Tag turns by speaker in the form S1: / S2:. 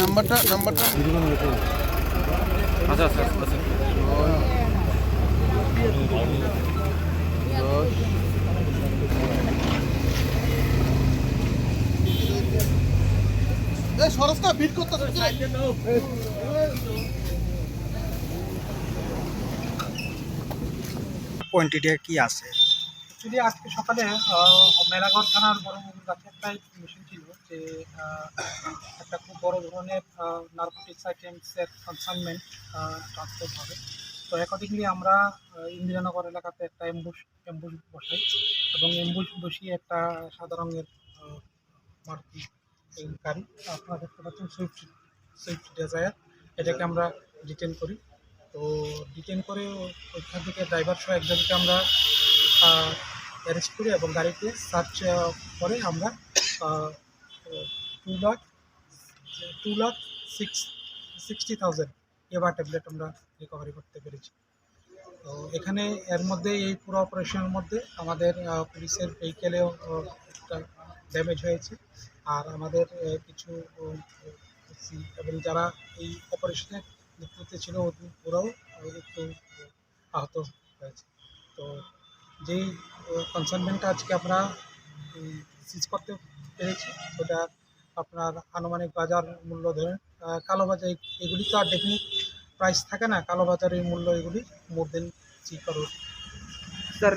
S1: নাম্বারটা আচ্ছা আচ্ছা আচ্ছা সরসটা ভিড় করতে
S2: কোয়ান্টিটি কি আছে?
S3: অ্যাকচুয়ালি আজকে সকালে মেলাঘর থানার বড়মুগুর কাছে একটা ইনফরমেশন ছিল যে একটা খুব বড় ধরনের নার্কোটিক্স আইটেমসের কনসাইনমেন্ট ট্রান্সপোর্ট হবে। তো অ্যাকর্ডিংলি আমরা ইন্দিরানগর এলাকাতে একটা অ্যাম্বুশ বসাই এবং অ্যাম্বুশ বসিয়ে একটা সাদা রঙের মারুতি এই গাড়ি আপনারা দেখতে পাচ্ছেন সুইফট ডিজায়ার, এটাকে আমরা ডিটেন করি। তো ডিটেন করে ওইখান থেকে ড্রাইভার সহ একজনকে আমরা অ্যারেস্ট করি এবং গাড়িতে সার্চ করে আমরা 2,60,000 এবার ট্যাবলেট আমরা রিকভারি করতে পেরেছি। তো এখানে এর মধ্যে এই পুরো অপারেশনের মধ্যে আমাদের পুলিশের ভেহিকেলেও একটা ড্যামেজ হয়েছে, আর আমাদের কিছু এবং যারা এই অপারেশনের নেতৃত্বে ছিল ওরাও একটু আহত হয়েছে। তো যেই কনসাইনমেন্টটা আজকে আমরা সিজ করতে পেরেছি ওটা আপনার আনুমানিক বাজার মূল্য ধরেন কালোবাজার এগুলি তো আর ডেফিনিট প্রাইস থাকে না, কালোবাজারের মূল্য এগুলি মোর দেন 3 crore।
S2: স্যার